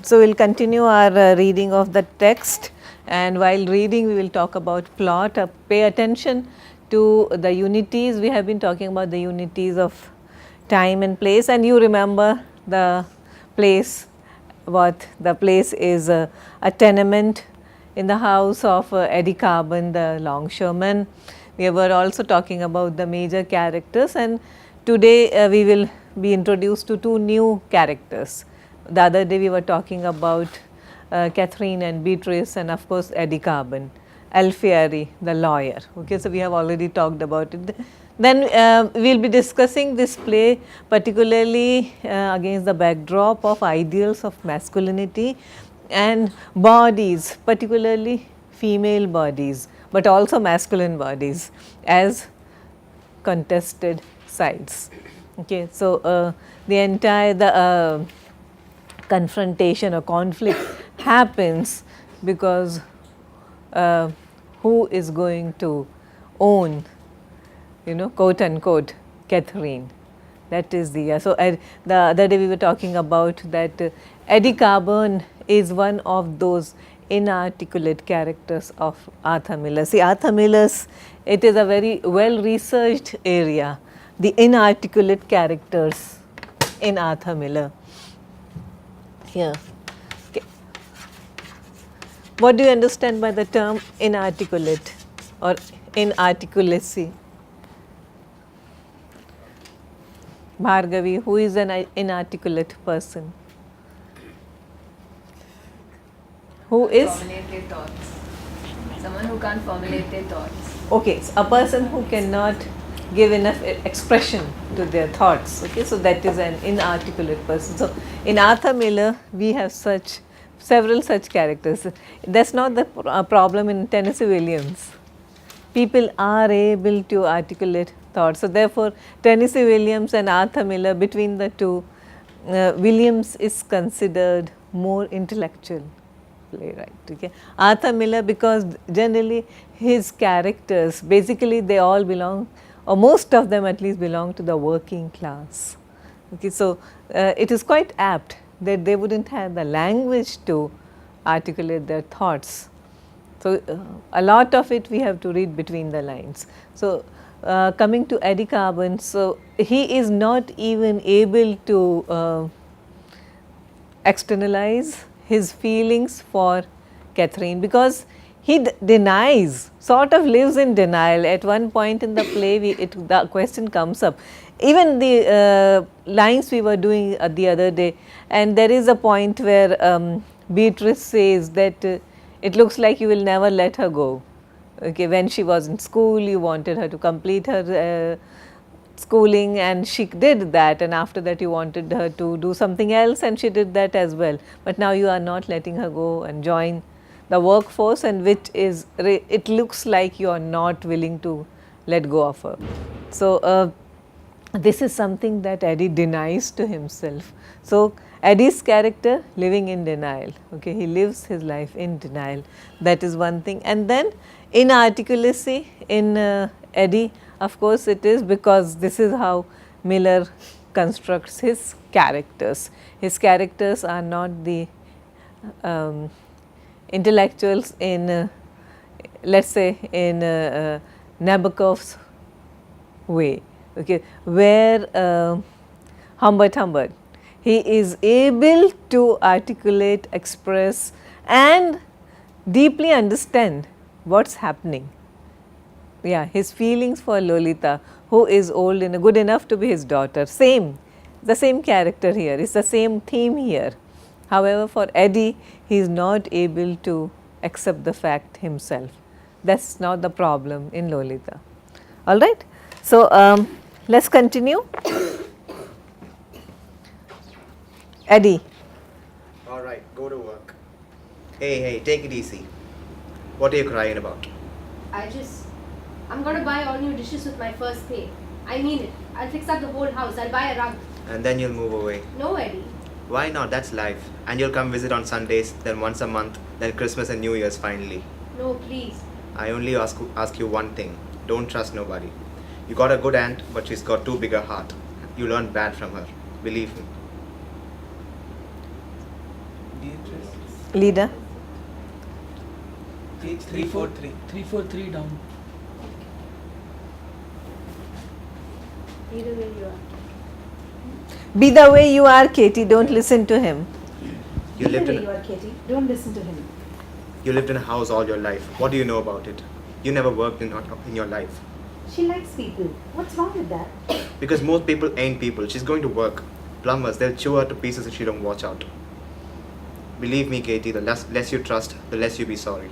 So, we will continue our reading of the text, and while reading we will talk about plot. Pay attention to the unities. We have been talking about the unities of time and place, and you remember the place, what the place is a tenement in the house of Eddie Carbon, the longshoreman. We were also talking about the major characters, and today we will be introduced to two new characters. The other day we were talking about Catherine and Beatrice, and of course Eddie Carbon, Alfieri, the lawyer. Okay, so we have already talked about it. Then we will be discussing this play particularly against the backdrop of ideals of masculinity and bodies, particularly female bodies, but also masculine bodies as contested sides. Okay, so the entire confrontation or conflict happens because who is going to own, quote unquote, Catherine. That is the, so the other day we were talking about that Eddie Carbon is one of those inarticulate characters of Arthur Miller. See, Arthur Miller's, it is a very well researched area, the inarticulate characters in Arthur Miller. Here. Okay. What do you understand by the term inarticulate or inarticulacy? Bhargavi, who is an inarticulate person? Who is? Formulate their thoughts. Someone who can't formulate their thoughts. Okay, so a person who cannot give enough expression to their thoughts. Okay, so that is an inarticulate person. So in Arthur Miller, we have several such characters. That's not the problem in Tennessee Williams. People are able to articulate thoughts. So therefore, Tennessee Williams and Arthur Miller, between the two, Williams is considered more intellectual playwright. Okay. Arthur Miller, because generally his characters, basically they all belong, or most of them at least belong to the working class. Okay, so it is quite apt that they wouldn't have the language to articulate their thoughts. So a lot of it we have to read between the lines. So coming to Eddie Carbon, so he is not even able to externalize his feelings for Catherine, because he denies, sort of lives in denial. At one point in the play, the question comes up, even the lines we were doing the other day, and there is a point where Beatrice says that it looks like you will never let her go. Okay, when she was in school, you wanted her to complete her schooling, and she did that, and after that you wanted her to do something else, and she did that as well. But now you are not letting her go and join the workforce, and which is, it looks like you are not willing to let go of her. So this is something that Eddie denies to himself. So Eddie's character living in denial. Okay, he lives his life in denial. That is one thing. And then inarticulacy in Eddie, of course it is because this is how Miller constructs his characters. His characters are not the intellectuals in let us say in Nabokov's way, okay, where Humbert, he is able to articulate, express and deeply understand what is happening. Yeah, his feelings for Lolita, who is old and good enough to be his daughter, the same character here, it's the same theme here. However, for Eddie, he is not able to accept the fact himself. That's not the problem in Lolita. All right. So let's continue. Eddie. All right, go to work. Hey, take it easy. What are you crying about? I'm gonna buy all new dishes with my first pay. I mean it. I'll fix up the whole house. I'll buy a rug. And then you'll move away. No, Eddie. Why not? That's life. And you'll come visit on Sundays, then once a month, then Christmas and New Year's finally. No, please. I only ask you one thing. Don't trust nobody. You got a good aunt, but she's got too big a heart. You learn bad from her. Believe me. Leader. Page 343. 343 down. Either way you are. Be the way you are, Katie. Don't listen to him. You lived Either in way you are, Katie. Don't listen to him. you lived in a house all your life. What do you know about it? You never worked in your life. She likes people. What's wrong with that? Because most people ain't people. She's going to work. Plumbers, they'll chew her to pieces if she don't watch out. Believe me, Katie, the less you trust, the less you be sorry.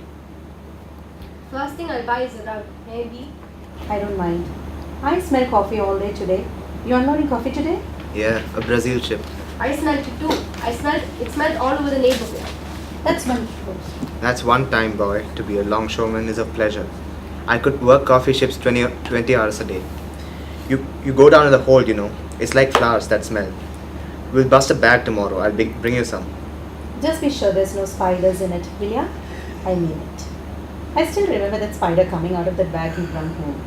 First thing I'll buy is a rug. Maybe. I don't mind. I smell coffee all day today. You unloading coffee today? Yeah, a Brazil chip. I smelled it too. It smelled all over the neighborhood. That's wonderful. That's one time, boy. To be a longshoreman is a pleasure. I could work coffee ships 20 hours a day. You go down in the hole, you know. It's like flowers that smell. We'll bust a bag tomorrow. I'll bring you some. Just be sure there's no spiders in it, will ya? I mean it. I still remember that spider coming out of that bag you brought home.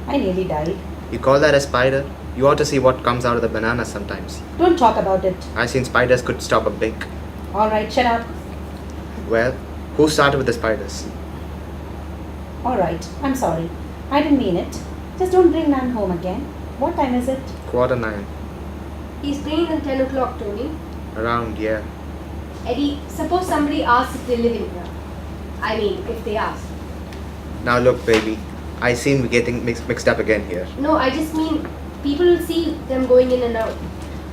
I nearly died. You call that a spider? You ought to see what comes out of the banana sometimes. Don't talk about it. I seen spiders could stop a big. Alright, shut up. Well, who started with the spiders? Alright, I'm sorry. I didn't mean it. Just don't bring Nan home again. What time is it? 9:15. He's playing till 10 o'clock, Tony. Around, yeah. Eddie, suppose somebody asks if they live in here. I mean, if they ask. Now look, baby. I seen we getting mixed up again here. No, I just mean people will see them going in and out.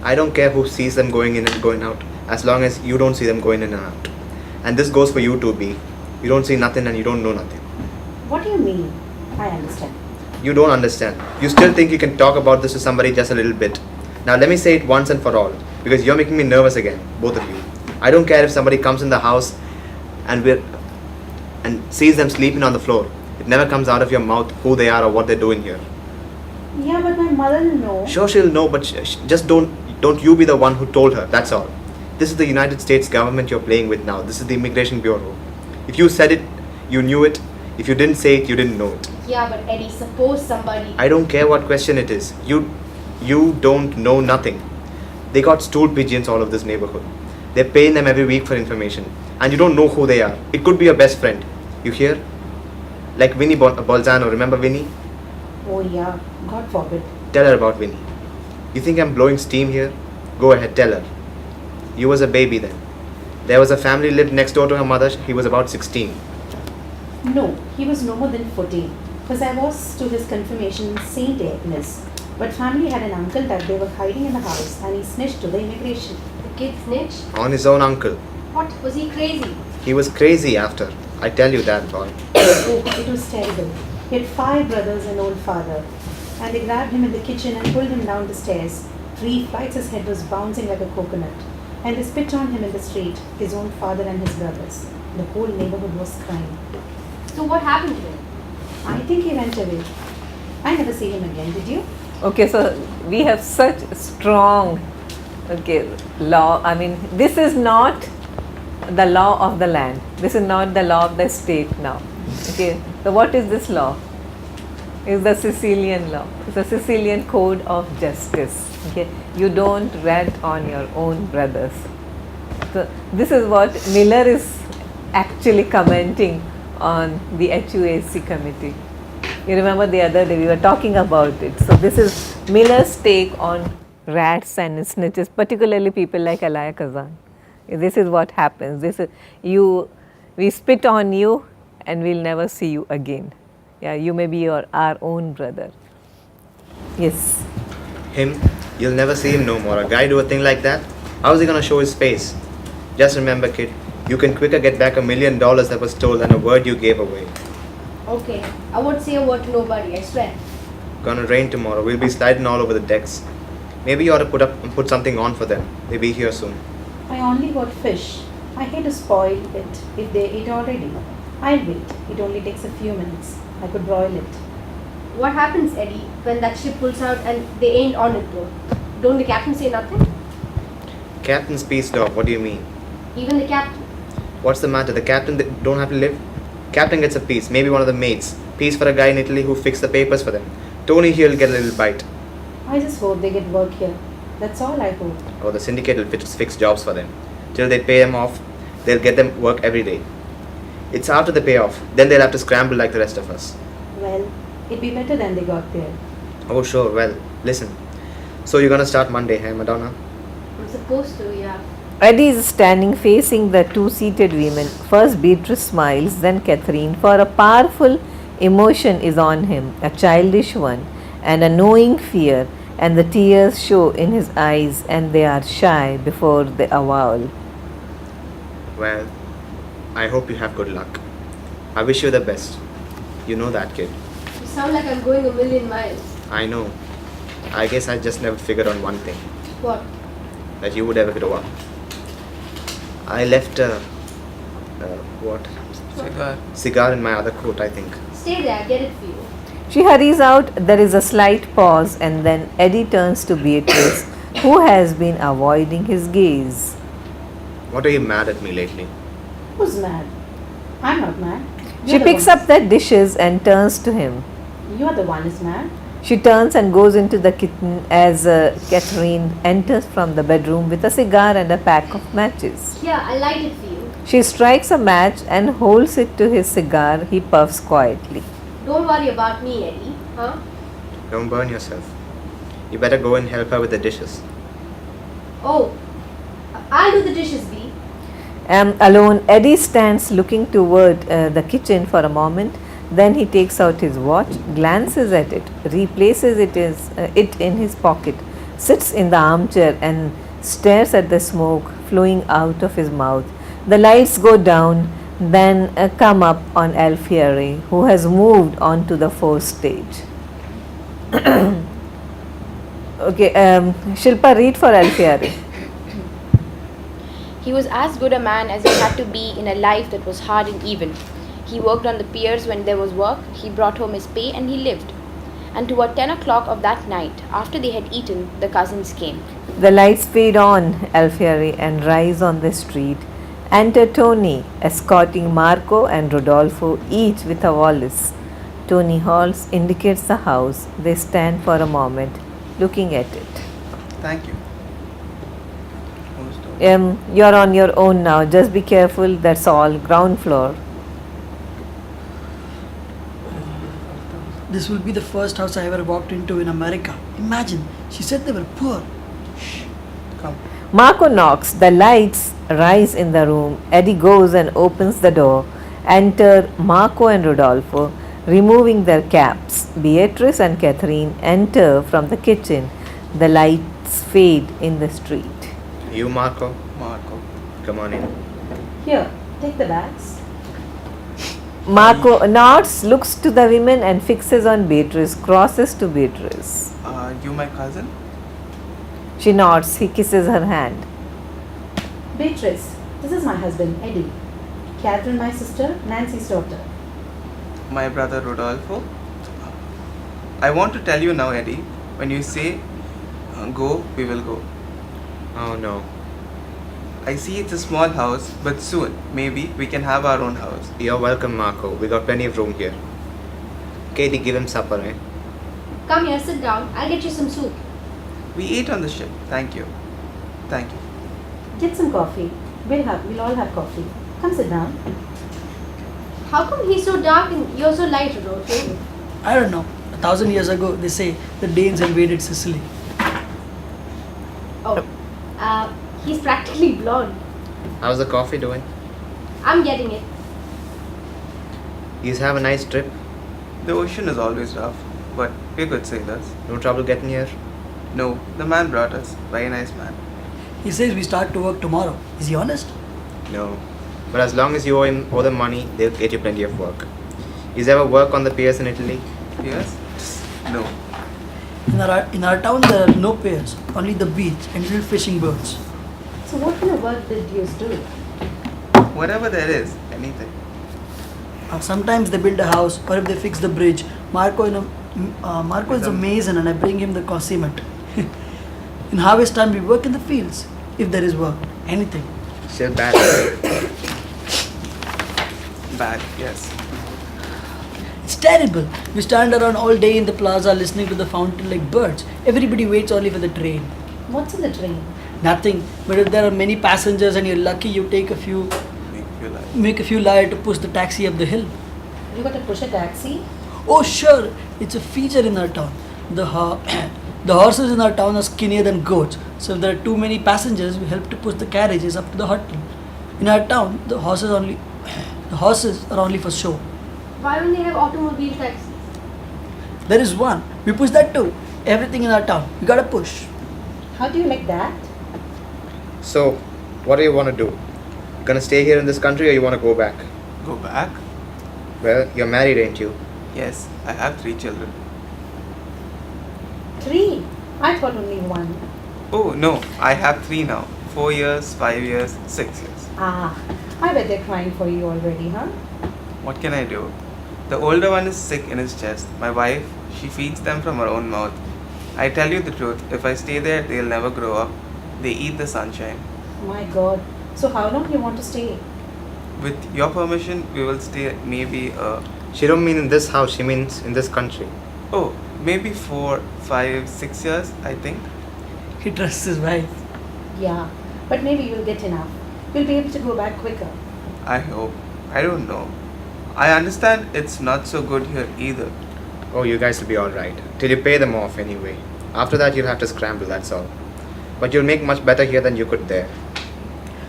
I don't care who sees them going in and going out, as long as you don't see them going in and out. And this goes for you too, B. You don't see nothing and you don't know nothing. What do you mean? I understand. You don't understand. You still think you can talk about this to somebody just a little bit. Now let me say it once and for all, because you're making me nervous again, both of you. I don't care if somebody comes in the house and sees them sleeping on the floor. It never comes out of your mouth who they are or what they're doing here. Yeah, but my mother will know. Sure, she'll know, but just don't you be the one who told her. That's all. This is the United States government you're playing with now. This is the Immigration Bureau. If you said it, you knew it. If you didn't say it, you didn't know it. Yeah, but Eddie, suppose somebody... I don't care what question it is. You don't know nothing. They got stool pigeons all over this neighborhood. They're paying them every week for information. And you don't know who they are. It could be your best friend. You hear? Like Winnie Bolzano. Remember Winnie? Oh yeah, God forbid. Tell her about Winnie. You think I'm blowing steam here? Go ahead, tell her. You was a baby then. There was a family lived next door to her mother. He was about 16. No, he was no more than 14. Because I was to his confirmation in St. Agnes. But family had an uncle that they were hiding in the house and he snitched to the immigration. The kid snitched? On his own uncle. What? Was he crazy? He was crazy after. I tell you that, boy. Oh, it was terrible. He had 5 brothers and old father. And they grabbed him in the kitchen and pulled him down the stairs. 3 flights his head was bouncing like a coconut. And they spit on him in the street, his own father and his brothers. The whole neighborhood was crying. So what happened to him? I think he went away. I never see him again, did you? Okay, so we have such strong, law. I mean, this is not the law of the land. This is not the law of the state now. Okay, so what is this law? It's the Sicilian law. It's the Sicilian code of justice. Okay, you don't rat on your own brothers. So this is what Miller is actually commenting on the HUAC committee. You remember the other day we were talking about it. So this is Miller's take on rats and snitches, particularly people like Alaya Kazan. This is what happens. This is we spit on you and we'll never see you again. Yeah, you may be our own brother. Yes. Him? You'll never see him no more. A guy do a thing like that? How is he gonna show his face? Just remember, kid, you can quicker get back $1 million that was stolen than a word you gave away. Okay, I won't say a word to nobody, I swear. Gonna rain tomorrow. We'll be sliding all over the decks. Maybe you ought to put something on for them. They'll be here soon. I only got fish. I hate to spoil it if they ate already. I'll wait. It only takes a few minutes. I could broil it. What happens, Eddie, when that ship pulls out and they ain't on it though? Don't the captain say nothing? Captain's peace dog. What do you mean? Even the captain? What's the matter? The captain don't have to live? Captain gets a piece. Maybe one of the mates. Piece for a guy in Italy who fixed the papers for them. Tony here'll get a little bite. I just hope they get work here. That's all I hope. Or the syndicate will fix jobs for them. Till they pay them off, they'll get them work every day. It's after the payoff. Then they'll have to scramble like the rest of us. Well, it'd be better than they got there. Oh, sure. Well, listen. So you're gonna start Monday, hey, Madonna? I'm supposed to, yeah. Eddie is standing facing the two seated women. First Beatrice smiles, then Catherine, for a powerful emotion is on him, a childish one, and a knowing fear, and the tears show in his eyes, and they are shy before the avowal. Well, I hope you have good luck. I wish you the best. You know that, kid. You sound like I'm going a million miles. I know. I guess I just never figured on one thing. What? That you would ever grow up. I left what? Cigar. Cigar in my other coat, I think. Stay there, I'll get it for you. She hurries out, there is a slight pause, and then Eddie turns to Beatrice, who has been avoiding his gaze. What are you mad at me lately? Who's mad? I'm not mad. She picks up the dishes and turns to him. You're the one who's mad. She turns and goes into the kitchen as Catherine enters from the bedroom with a cigar and a pack of matches. Here, I'll light it for you. She strikes a match and holds it to his cigar. He puffs quietly. Don't worry about me, Eddie. Huh? Don't burn yourself. You better go and help her with the dishes. Oh, I'll do the dishes, Bee. Alone, Eddie stands looking toward the kitchen for a moment. Then he takes out his watch, glances at it, replaces it in his pocket, sits in the armchair and stares at the smoke flowing out of his mouth. The lights go down, then come up on Alfieri, who has moved on to the fourth stage. Okay, Shilpa, read for Alfieri. He was as good a man as he had to be in a life that was hard and even. He worked on the piers when there was work, he brought home his pay, and he lived. And toward 10 o'clock of that night, after they had eaten, the cousins came. The lights fade on Alfieri and rise on the street. Enter Tony, escorting Marco and Rodolfo, each with a valise. Tony Halls indicates the house. They stand for a moment, looking at it. Thank you. Who's the- You're on your own now. Just be careful. That's all. Ground floor. This will be the first house I ever walked into in America. Imagine, she said they were poor. Shh. Come. Marco knocks. The lights rise in the room. Eddie goes and opens the door. Enter Marco and Rodolfo, removing their caps. Beatrice and Catherine enter from the kitchen. The lights fade in the street. You, Marco, Marco. come on in. Here, take the bags. Marco nods, looks to the women and fixes on Beatrice, crosses to Beatrice. You my cousin? She nods, he kisses her hand. Beatrice, this is my husband, Eddie. Catherine, my sister, Nancy's daughter. My brother Rodolfo. I want to tell you now, Eddie. When you say go, we will go. Oh no. I see it's a small house, but soon, maybe, we can have our own house. You're welcome, Marco. We got plenty of room here. Katie, give him supper, eh? Come here, sit down. I'll get you some soup. We ate on the ship. Thank you. Thank you. Get some coffee. We'll all have coffee. Come sit down. How come he's so dark and you're so light, Rodolfo? I don't know. 1,000 years ago, they say the Danes invaded Sicily. Oh, he's practically blonde. How's the coffee doing? I'm getting it. You have a nice trip? The ocean is always rough, but we're good sailors. No trouble getting here? No, the man brought us. Very nice man. He says we start to work tomorrow. Is he honest? No. But as long as you owe them money, they'll get you plenty of work. You ever work on the piers in Italy? Yes? No. In our town, there are no piers, only the beach and little fishing boats. So what kind of work did you do? Whatever there is, anything. Sometimes they build a house, or if they fix the bridge. Marco is a mason, and I bring him the cement. In harvest time, we work in the fields. If there is work, anything. Still bad. Bad, yes. It's terrible. We stand around all day in the plaza listening to the fountain like birds. Everybody waits only for the train. What's in the train? Nothing. But if there are many passengers and you're lucky, you take a few few lies. Make a few liars to push the taxi up the hill. You got to push a taxi? Oh, sure, it's a feature in our town. The horses in our town are skinnier than goats, so if there are too many passengers, we help to push the carriages up to the hotel. In our town, the horses are only for show. Why don't they have automobile taxis? There is one. We push that too. Everything in our town, we gotta push. How do you like that? So, what do you want to do? You gonna stay here in this country or you want to go back? Go back? Well, you're married, ain't you? Yes, I have 3 children. 3? I thought only 1. Oh no, I have 3 now. 4 years, 5 years, 6 years. Ah, I bet they're crying for you already, huh? What can I do? The older one is sick in his chest. My wife, she feeds them from her own mouth. I tell you the truth, if I stay there, they'll never grow up. They eat the sunshine. My God. So how long do you want to stay? With your permission, we will stay maybe She don't mean in this house, she means in this country. maybe 4, 5, 6 years, I think. He trusts his wife. Yeah, but maybe you'll get enough. You'll be able to go back quicker. I hope. I don't know. I understand it's not so good here either. Oh, you guys will be alright. Till you pay them off anyway. After that, you'll have to scramble, that's all. But you'll make much better here than you could there.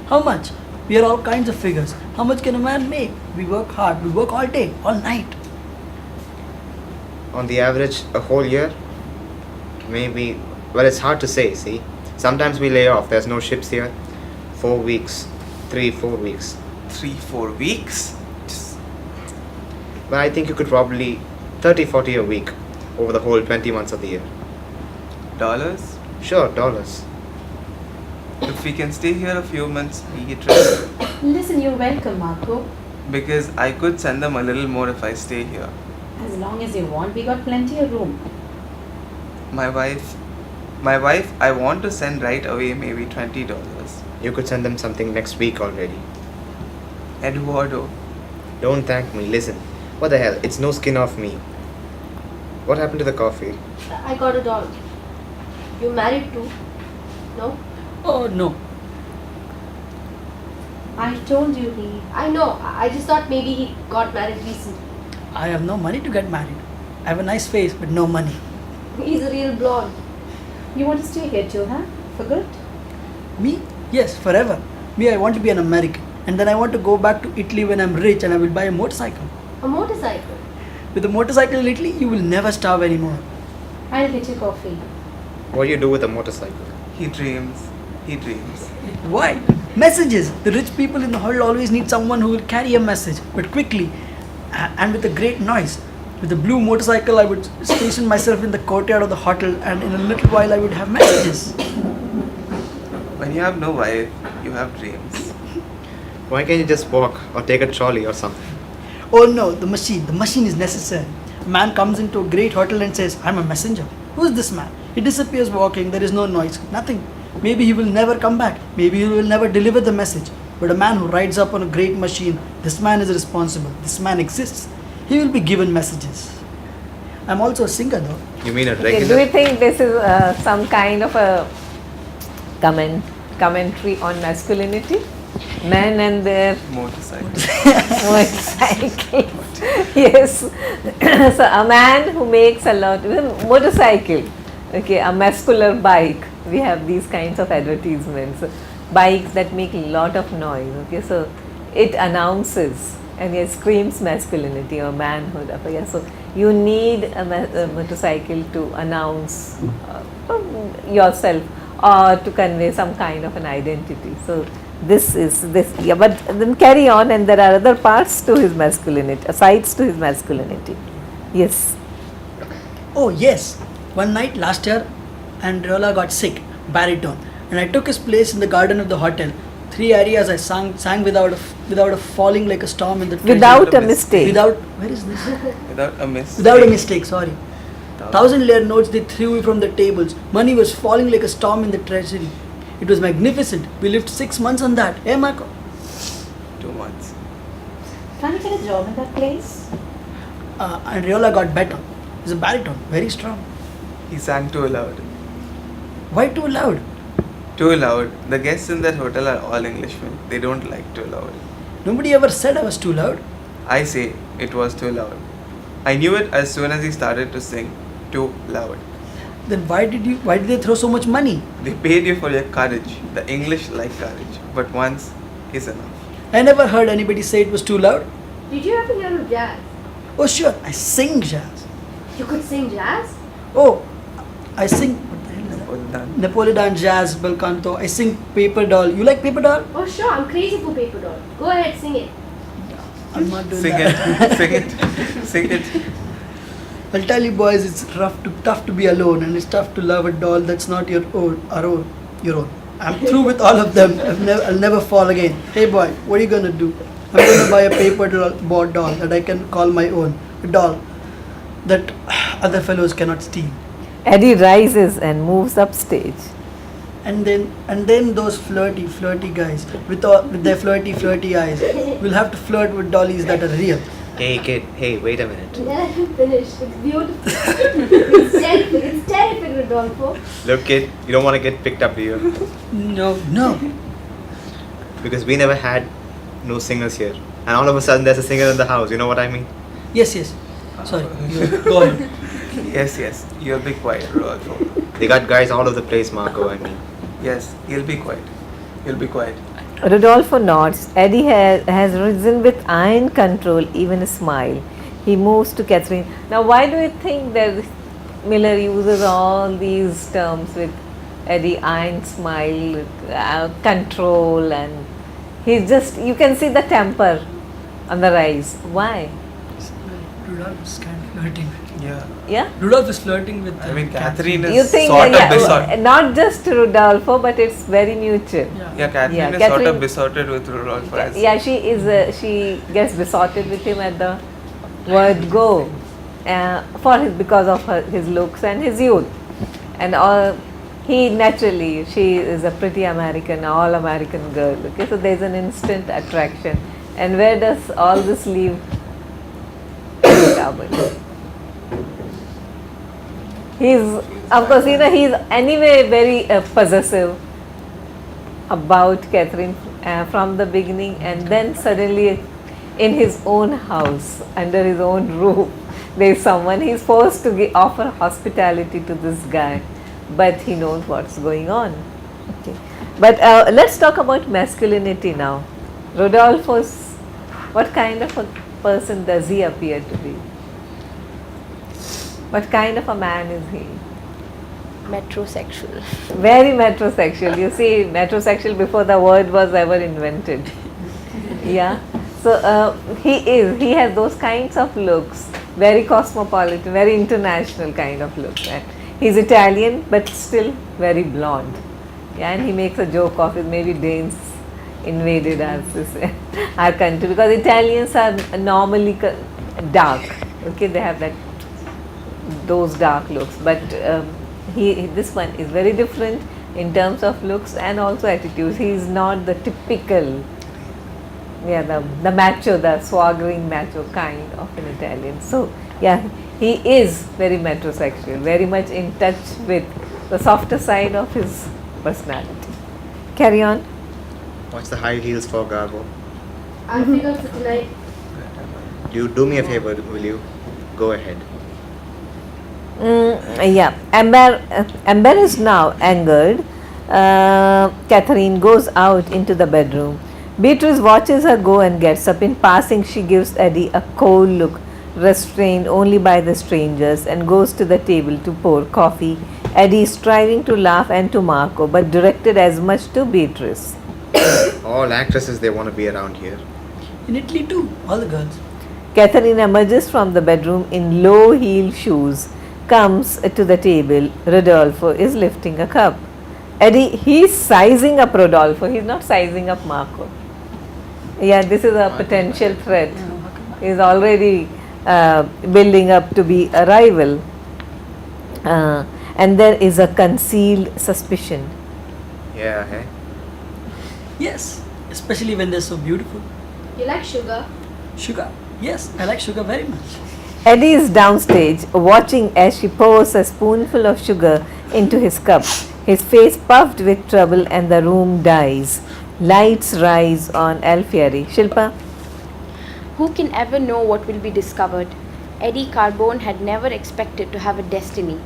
How much? We are all kinds of figures. How much can a man make? We work hard. We work all day, all night. On the average, a whole year? Maybe. Well, it's hard to say, see? Sometimes we lay off, there's no ships here. 4 weeks. 3, 4 weeks. 3, 4 weeks? But I think you could probably 30, 40 a week over the whole 20 months of the year. Dollars? Sure, dollars. If we can stay here a few months, be interested. Listen, you're welcome, Marco. Because I could send them a little more if I stay here. As long as you want, we got plenty of room. My wife, I want to send right away maybe $20. You could send them something next week already. Eduardo, Don't thank me, listen. What the hell, it's no skin off me. What happened to the coffee? I got a dog. You married too? No? Oh no. I told you he. I know. I just thought maybe he got married recently. I have no money to get married. I have a nice face but no money. He's a real blonde. You want to stay here too, huh? For good? Me? Yes, forever. Me, I want to be an American. And then I want to go back to Italy when I'm rich and I will buy a motorcycle. A motorcycle. With a motorcycle in Italy, you will never starve anymore. I'll get you coffee. What do you do with a motorcycle? he dreams. He dreams. Why? Messages. The rich people in the world always need someone who will carry a message, but quickly and with a great noise. With a blue motorcycle, I would station myself in the courtyard of the hotel, and in a little while, I would have messages. When you have no wife, you have dreams. Why can't you just walk or take a trolley or something? Oh no, the machine. The machine is necessary. A man comes into a great hotel and says, I'm a messenger. Who is this man? He disappears walking, there is no noise, nothing. Maybe he will never come back. Maybe he will never deliver the message. But a man who rides up on a great machine, this man is responsible. This man exists. He will be given messages. I'm also a singer though. You mean a Okay, regular? do you think this is some kind of a commentary on masculinity? Men and their Motorcycle. motorcycle. Yes. So a man who makes a lot, motorcycle, okay, a muscular bike. We have these kinds of advertisements, bikes that make a lot of noise. Okay, so it announces and it screams masculinity or manhood. Yeah, so you need a motorcycle to announce yourself or to convey some kind of an identity. So this is this, yeah, but then carry on, and there are other parts to his masculinity, sides to his masculinity. Yes. Oh yes. One night last year, Andriola got sick, baritone, and I took his place in the garden of the hotel. 3 areas I sang without a falling like a storm in the Without a mistake. Where is this? Without a miss. Without a mistake, sorry. 1,000-layer notes they threw from the tables. Money was falling like a storm in the treasury. It was magnificent. We lived 6 months on that. Eh, Marco? 2 months. Can't you get a job in that place? Andriola got better. He's a baritone, very strong. He sang too loud. Why too loud? Too loud. The guests in that hotel are all Englishmen. They don't like too loud. Nobody ever said I was too loud. I say it was too loud. I knew it as soon as he started to sing too loud. Then why did they throw so much money? They paid you for your courage. The English like courage, but once is enough. I never heard anybody say it was too loud. Did you ever hear of jazz? Oh sure, I sing jazz. You could sing jazz? Oh, I sing, what the hell is that? Well done. Napolitan jazz, bel canto. I sing paper doll. You like paper doll? Oh sure, I'm crazy for paper doll. Go ahead, sing it. I'm not doing Sing that. it, sing it, sing it. I'll tell you boys, it's tough to be alone, and it's tough to love a doll that's not your own. Your own. I'm through with all of them. I'll never fall again. Hey boy, what are you gonna do? I'm gonna buy a paper doll that I can call my own. A doll that other fellows cannot steal. Eddie rises and moves upstage. And then those flirty guys with their flirty eyes will have to flirt with dollies that are real. Hey kid, hey, wait a minute. Let him finish. It's beautiful. It's terrific, Rodolfo. Look kid, you don't want to get picked up, do you? No. Because we never had no singers here. And all of a sudden there's a singer in the house, you know what I mean? Yes. Sorry. Go ahead. Yes, you'll be quiet, Rodolfo. They got guys all over the place, Marco, I mean. Yes, you'll be quiet. You'll be quiet. Rodolfo nods. Eddie has risen with iron control, even a smile. He moves to Catherine. Now, why do you think that Miller uses all these terms with Eddie, iron smile, control, and he's just, you can see the temper on the rise. Why? Rudolph is kind of flirting. Yeah? Rudolph is flirting with I mean, Catherine You is think, sort of besotted. not just Rodolfo, but it's very mutual. Yeah, Catherine Yeah, is sort Catherine- of besotted with Rodolfo. as- Yeah, she gets besotted with him at the word go, because of his looks and his youth, and she is a pretty American, all American girl. Okay, so there's an instant attraction, and where does all this leave Carbon? He's, of course, he's anyway very possessive about Catherine from the beginning, and then suddenly in his own house, under his own roof, there's someone, he's forced to offer hospitality to this guy, but he knows what's going on. Okay. But let's talk about masculinity now. Rodolfo's, what kind of a person does he appear to be? What kind of a man is he? Metrosexual. Very metrosexual. You see, metrosexual before the word was ever invented. Yeah. So he has those kinds of looks, very cosmopolitan, very international kind of looks. And he's Italian, but still very blonde. Yeah, and he makes a joke of it. Maybe Danes invaded our country, because Italians are normally dark. Okay, they have those dark looks, but this one is very different in terms of looks and also attitudes. He is not the typical, the macho, the swaggering macho kind of an Italian. So yeah, he is very metrosexual, very much in touch with the softer side of his personality. Carry on. What's the high heels for, Garbo? I'll figure for tonight. You do me a favor, will you? Go ahead. Yeah, embarrassed now, angered, Catherine goes out into the bedroom. Beatrice watches her go and gets up. In passing, she gives Eddie a cold look, restrained only by the strangers, and goes to the table to pour coffee. Eddie is striving to laugh and to Marco, but directed as much to Beatrice. All actresses, they want to be around here. In Italy too, all the girls. Catherine emerges from the bedroom in low-heeled shoes, comes to the table. Rodolfo is lifting a cup. Eddie, he's sizing up Rodolfo, he's not sizing up Marco. Yeah, this is a potential threat. He's already building up to be a rival. And there is a concealed suspicion. Yeah, hey? Yes, especially when they're so beautiful. You like sugar? Sugar? Yes, I like sugar very much. Eddie is downstage, watching as she pours a spoonful of sugar into his cup. His face puffed with trouble, and the room dies. Lights rise on Alfieri. Shilpa? Who can ever know what will be discovered? Eddie Carbone had never expected to have a destiny.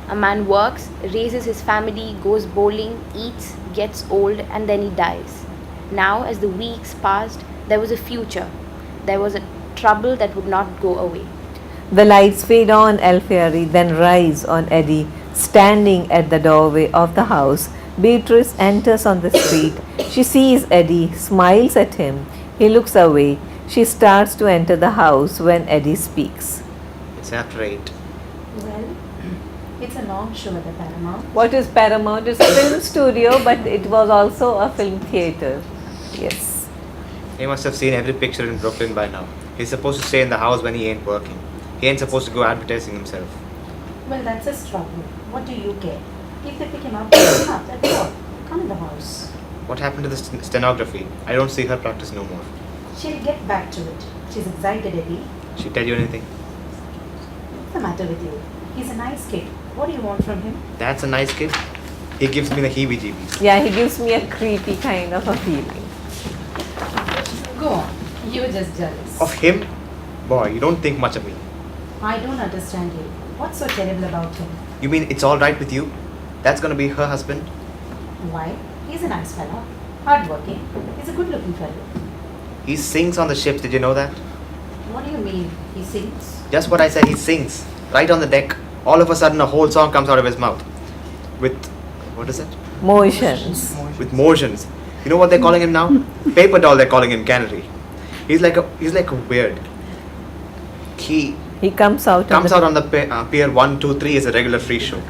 A man works, raises his family, goes bowling, eats, gets old, and then he dies. Now, as the weeks passed, there was a future. There was a trouble that would not go away. The lights fade on Alfieri, then rise on Eddie, standing at the doorway of the house. Beatrice enters on the street. She sees Eddie, smiles at him. He looks away. She starts to enter the house when Eddie speaks. It's after 8. Well, it's a long show at the Paramount. What is Paramount? It's a film studio, but it was also a film theatre. Yes. He must have seen every picture in Brooklyn by now. He's supposed to stay in the house when he ain't working. He ain't supposed to go advertising himself. Well, that's his trouble. What do you care? If they pick him up, pick him up. That's all. Come in the house. What happened to the stenography? I don't see her practice no more. She'll get back to it. She's excited, Eddie. She tell you anything? What's the matter with you? He's a nice kid. What do you want from him? That's a nice kid. He gives me the heebie-jeebies. Yeah, he gives me a creepy kind of a feeling. Go on. You're just jealous. Of him? Boy, you don't think much of me. I don't understand you. What's so terrible about him? You mean it's all right with you? That's gonna be her husband? Why? He's a nice fellow. Hardworking. He's a good-looking fellow. He sings on the ships, did you know that? What do you mean? He sings? Just what I said, he sings. Right on the deck. All of a sudden a whole song comes out of his mouth. With, what is it? Motions. With motions. You know what they're calling him now? Paper doll they're calling him, Canary. He's like a weird. He comes out On the pier 1, 2, 3 is a regular free show.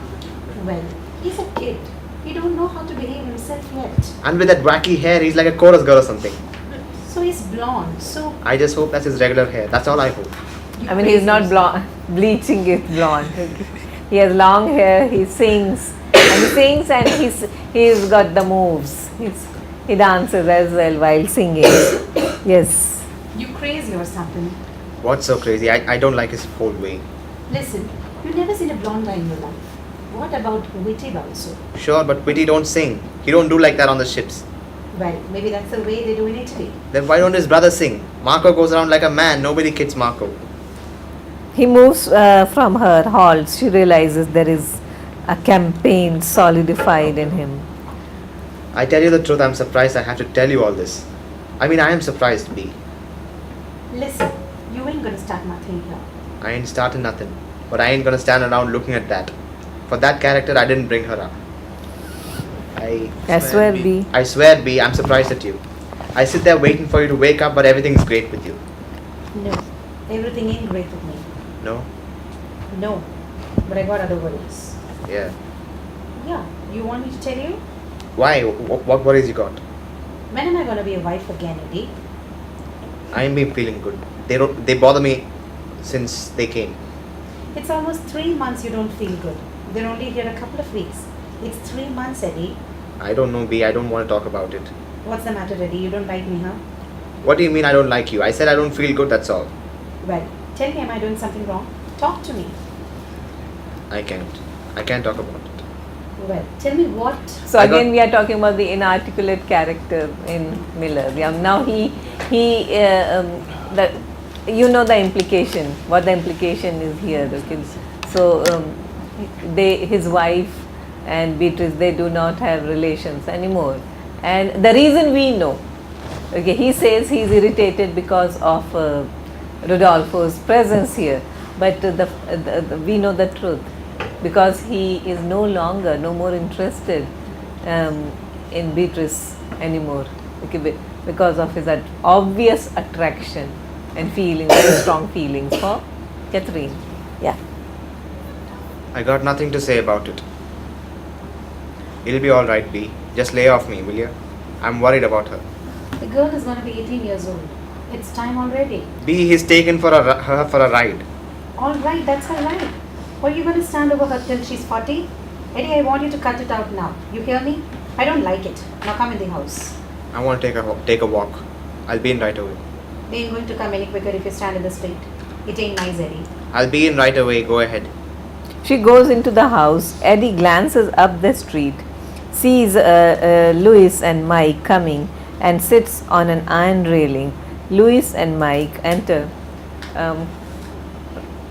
Well, he's a kid. He don't know how to behave himself yet. And with that wacky hair, he's like a chorus girl or something. So he's blonde. So I just hope that's his regular hair. That's all I hope. you I mean, he's crazy not yourself. bleaching it blonde. He has long hair, he sings. And he's got the moves. He dances as well while singing. Yes. You crazy or something? What's so crazy? I don't like his whole way. Listen, you've never seen a blonde guy in your life. What about Witty also? Sure, but Witty don't sing. He don't do like that on the ships. Well, maybe that's the way they do in Italy. Then why don't his brother sing? Marco goes around like a man. Nobody kids Marco. He moves from her halls. She realizes there is a campaign solidified in him. I tell you the truth, I'm surprised I have to tell you all this. I mean, I am surprised, B. Listen, you ain't gonna start nothing here. I ain't starting nothing. But I ain't gonna stand around looking at that. For that character, I didn't bring her up. I swear, B. I swear, B, I'm surprised at you. I sit there waiting for you to wake up, but everything's great with you. No, everything ain't great with me. No? No, but I got other worries. Yeah. Yeah, you want me to tell you? Why? What worries you got? When am I gonna be a wife again, Eddie? I ain't been feeling good. They bother me since they came. It's almost 3 months you don't feel good. They're only here a couple of weeks. It's 3 months, Eddie. I don't know, B. I don't want to talk about it. What's the matter, Eddie? You don't like me, huh? What do you mean I don't like you? I said I don't feel good, that's all. Well, tell me, am I doing something wrong? Talk to me. I can't. I can't talk about it. Well, tell me what. So I got- again, we are talking about the inarticulate character in Miller. Yeah, now you know the implication. What the implication is here. Okay, so his wife and Beatrice, they do not have relations anymore, and the reason we know. Okay, he says he's irritated because of Rodolfo's presence here, but we know the truth. Because he is no more interested in Beatrice anymore, okay, because of his obvious attraction and very strong feelings for Catherine. Yeah. I got nothing to say about it. It'll be alright, B. Just lay off me, will you? I'm worried about her. The girl is gonna be 18 years old. It's time already. B, he's taken her for a ride. Alright, that's her right. Or are you gonna stand over her till she's 40? Eddie, I want you to cut it out now. You hear me? I don't like it. Now come in the house. I want to take a walk. I'll be in right away. They ain't going to come any quicker if you stand in the street. It ain't nice, Eddie. I'll be in right away. Go ahead. She goes into the house. Eddie glances up the street, sees Louis and Mike coming, and sits on an iron railing. Louis and Mike enter.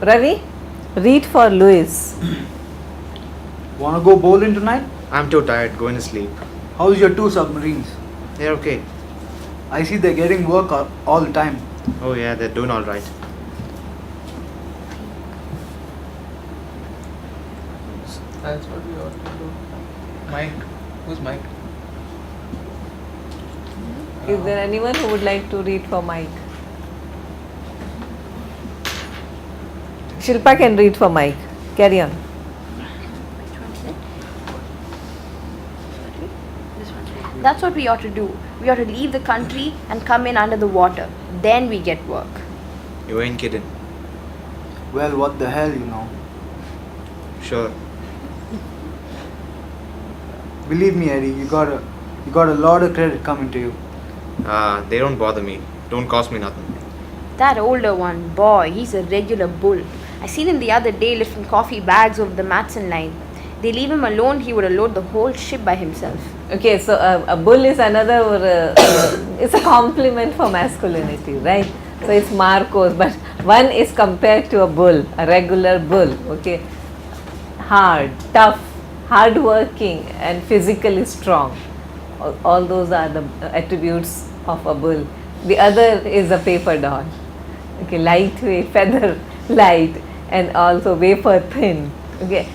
Ravi, read for Louis. Wanna go bowling tonight? I'm too tired, going to sleep. How's your two submarines? They're okay. I see they're getting work all the time. Oh yeah, they're doing alright. That's what we ought to do. Mike. Who's Mike? Is there anyone who would like to read for Mike? Shilpa can read for Mike. Carry on. That's what we ought to do. We ought to leave the country and come in under the water. Then we get work. You ain't kidding. Well, what the hell, you know. Sure. Believe me, Eddie, you got a lot of credit coming to you. They don't bother me. Don't cost me nothing. That older one, boy, he's a regular bull. I seen him the other day lifting coffee bags over the Matson line. They leave him alone, he would have loaded the whole ship by himself. Okay, so a bull is another, it's a compliment for masculinity, right? So it's Marcos, but one is compared to a bull, a regular bull, okay? Hard, tough, hardworking, and physically strong. All those are the attributes of a bull. The other is a paper doll, okay? Lightweight, feather light, and also wafer thin, okay?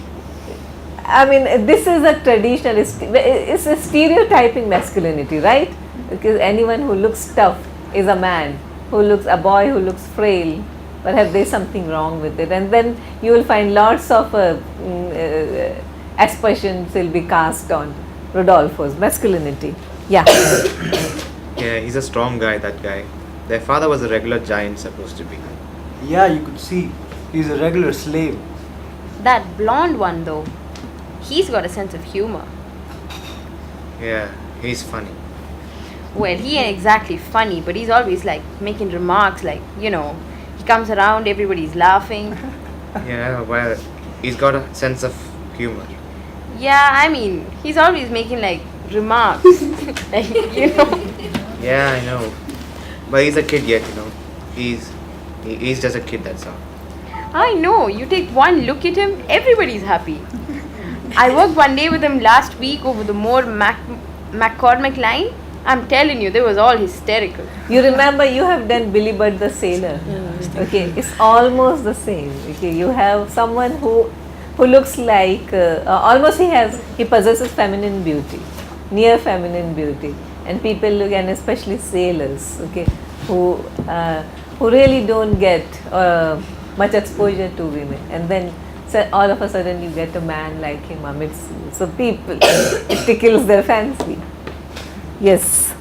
I mean, this is a traditional, it's a stereotyping masculinity, right? Because anyone who looks tough is a man, a boy who looks frail, perhaps there's something wrong with it. And then you will find lots of aspersions will be cast on Rodolfo's masculinity. Yeah. Yeah, he's a strong guy, that guy. Their father was a regular giant, supposed to be. Yeah, you could see. He's a regular slave. That blonde one, though, he's got a sense of humor. Yeah, he's funny. Well, he ain't exactly funny, but he's always like making remarks like, he comes around, everybody's laughing. Yeah, well, he's got a sense of humor. Yeah, I mean, he's always making like remarks. like, Yeah, I know. But he's a kid yet, He's just a kid, that's all. I know, you take one look at him, everybody's happy. I worked one day with him last week over the Moore McCormick line. I'm telling you, they was all hysterical. You remember you have done Billy Budd the Sailor. Okay, it's almost the same. Okay, you have someone who looks like almost he possesses feminine beauty, near feminine beauty, and people look, and especially sailors, okay, who really don't get much exposure to women, and then all of a sudden you get a man like him amidst, so people it tickles their fancy. Yes.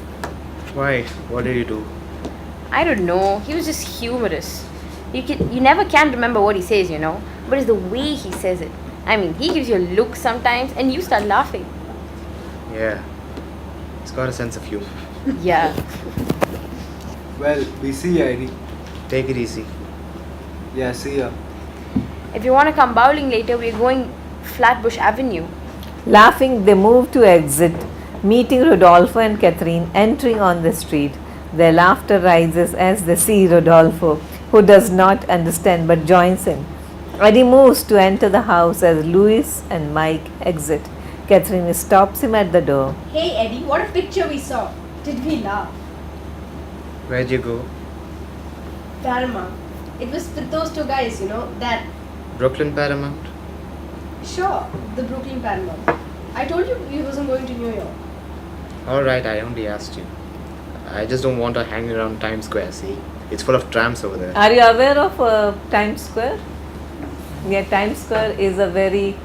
Why? What did you do? I don't know, he was just humorous. You never can remember what he says, but it's the way he says it. I mean, he gives you a look sometimes and you start laughing. Yeah, he's got a sense of humor. Yeah. Well, we see ya, Eddie. Take it easy. Yeah, see ya. If you want to come bowling later, we're going Flatbush Avenue. Laughing, they move to exit, meeting Rodolfo and Catherine entering on the street. Their laughter rises as they see Rodolfo, who does not understand but joins in. Eddie moves to enter the house as Louis and Mike exit. Catherine stops him at the door. Hey Eddie, what a picture we saw. Did we laugh? Where'd you go? Paramount. It was with those two guys, that. Brooklyn Paramount? Sure, the Brooklyn Paramount. I told you we wasn't going to New York. Alright, I only asked you. I just don't want to hang around Times Square, see? It's full of tramps over there. Are you aware of Times Square? Yeah, Times Square is a very,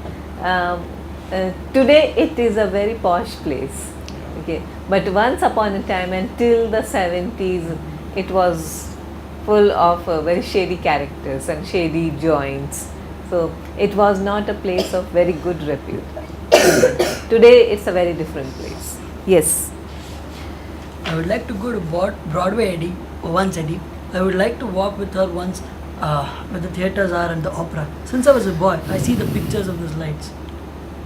today it is a very posh place. Okay, but once upon a time, until the 70s, it was full of very shady characters and shady joints. So it was not a place of very good repute. Today it's a very different place. Yes. I would like to go to Broadway, Eddie, once, Eddie. I would like to walk with her once where the theatres are and the opera. Since I was a boy, I see the pictures of those lights.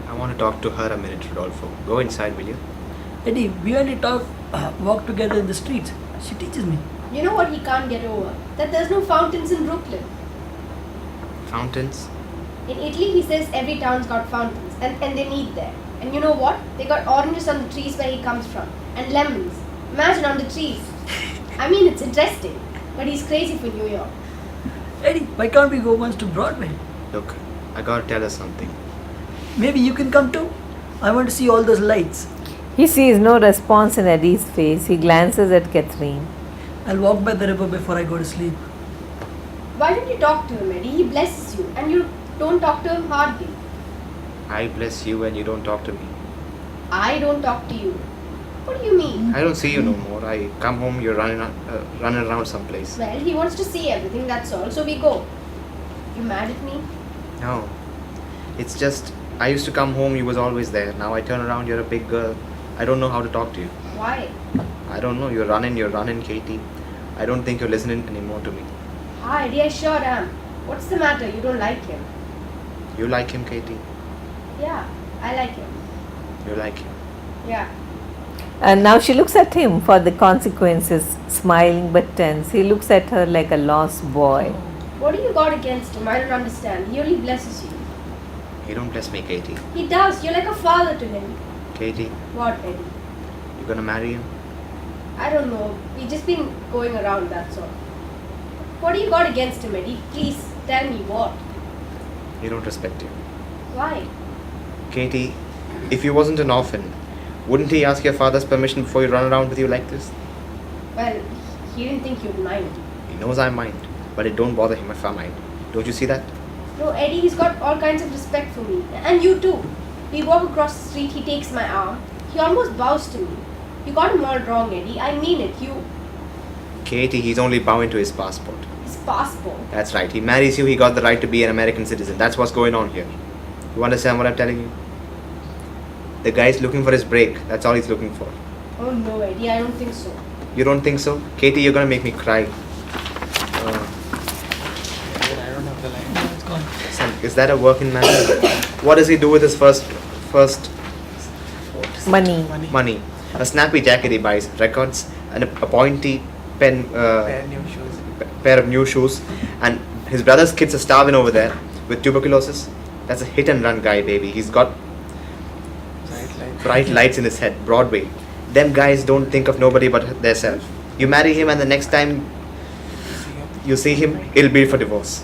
I want to talk to her a minute, Rodolfo. Go inside, will you? Eddie, we only walk together in the streets. She teaches me. You know what he can't get over? That there's no fountains in Brooklyn. Fountains? In Italy, he says every town's got fountains, and they meet there. And you know what? They got oranges on the trees where he comes from, and lemons. Imagine on the trees. I mean, it's interesting, but he's crazy for New York. Eddie, why can't we go once to Broadway? Look, I gotta tell her something. Maybe you can come too. I want to see all those lights. He sees no response in Eddie's face. He glances at Catherine. I'll walk by the river before I go to sleep. Why don't you talk to him, Eddie? He blesses you, and you don't talk to him hardly. I bless you and you don't talk to me. I don't talk to you. What do you mean? I don't see you no more. I come home, you're running around someplace. Well, he wants to see everything, that's all. So we go. You mad at me? No. It's just, I used to come home, you was always there. Now I turn around, you're a big girl. I don't know how to talk to you. Why? I don't know, you're running, Katie. I don't think you're listening anymore to me. Hi, Eddie, I sure am. What's the matter? You don't like him? You like him, Katie? Yeah, I like him. You like him? Yeah. And now she looks at him for the consequences, smiling but tense. He looks at her like a lost boy. What do you got against him? I don't understand. He only blesses you. He don't bless me, Katie. He does. You're like a father to him. Katie, What, Eddie? you gonna marry him? I don't know. We've just been going around, that's all. What do you got against him, Eddie? Please tell me what. He don't respect you. Why? Katie, if you wasn't an orphan, wouldn't he ask your father's permission before you run around with you like this? Well, he didn't think you'd mind. He knows I mind, but it don't bother him if I mind. Don't you see that? No, Eddie, he's got all kinds of respect for me. And you too. We walk across the street, he takes my arm. He almost bows to me. You got him all wrong, Eddie. I mean it, you. Katie, he's only bowing to his passport. His passport. That's right. He marries you, he got the right to be an American citizen. That's what's going on here. You understand what I'm telling you? The guy's looking for his break. That's all he's looking for. Oh no, Eddie, I don't think so. You don't think so? Katie, you're gonna make me cry. I don't have the line. It's gone. Son, is that a working man? What does he do with his first Money. money? A snappy jacket he buys, records, and a pointy pen, Pair new shoes. pair of new shoes, and his brother's kids are starving over there with tuberculosis. That's a hit and run guy, baby. He's got bright lights in his head. Broadway. Them guys don't think of nobody but themselves. You marry him, and the next time you see him, it'll be for divorce.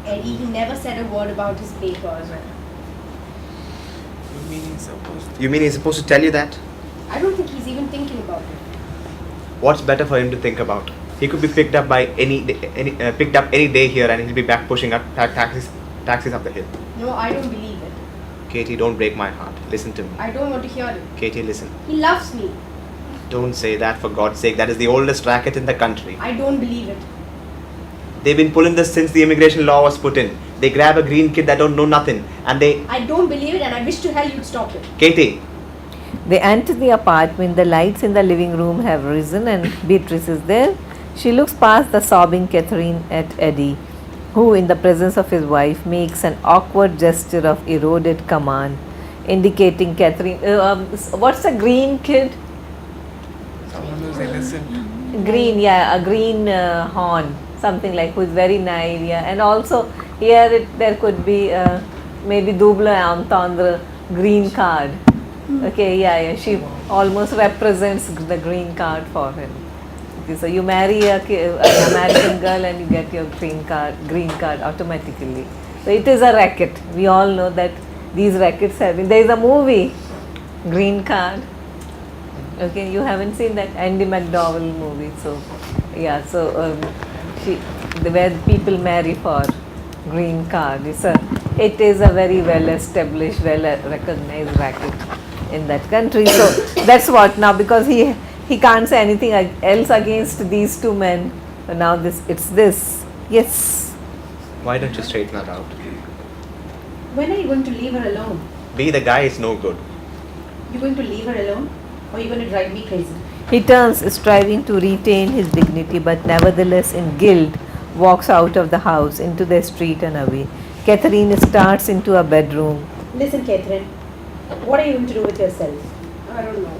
Eddie, he never said a word about his papers. You mean he's supposed to? You mean he's supposed to tell you that? I don't think he's even thinking about it. What's better for him to think about? He could be picked up by picked up any day here, and he'll be back pushing up taxis up the hill. No, I don't believe it. Katie, don't break my heart. Listen to me. I don't want to hear it. Katie, listen. He loves me. Don't say that, for God's sake. That is the oldest racket in the country. I don't believe it. They've been pulling this since the immigration law was put in. They grab a green kid that don't know nothing, and they... I don't believe it, and I wish to hell you'd stop it. Katie, They enter the apartment. The lights in the living room have risen and Beatrice is there. She looks past the sobbing Catherine at Eddie, who in the presence of his wife makes an awkward gesture of eroded command, indicating Catherine. What's a green kid? Someone who's innocent. Green, yeah, a green horn, something like, who is very naive, yeah. And also here there could be maybe double entendre, green card. Okay, yeah, she almost represents the green card for him. Okay, so you marry an American girl and you get your green card automatically. So it is a racket. We all know that these rackets have been. There is a movie, Green Card. Okay, you haven't seen that Andy McDowell movie. So yeah, so where people marry for green card. It is a very well established, well recognized racket in that country. So that's what now, because he can't say anything else against these two men. But now it's this. Yes. why don't you straighten her out? When are you going to leave her alone? Be the guy is no good. You going to leave her alone? Or are you going to drive me crazy? He turns, striving to retain his dignity, but nevertheless in guilt walks out of the house into the street and away. Catherine starts into a bedroom. Listen, Catherine. What are you going to do with yourself? I don't know.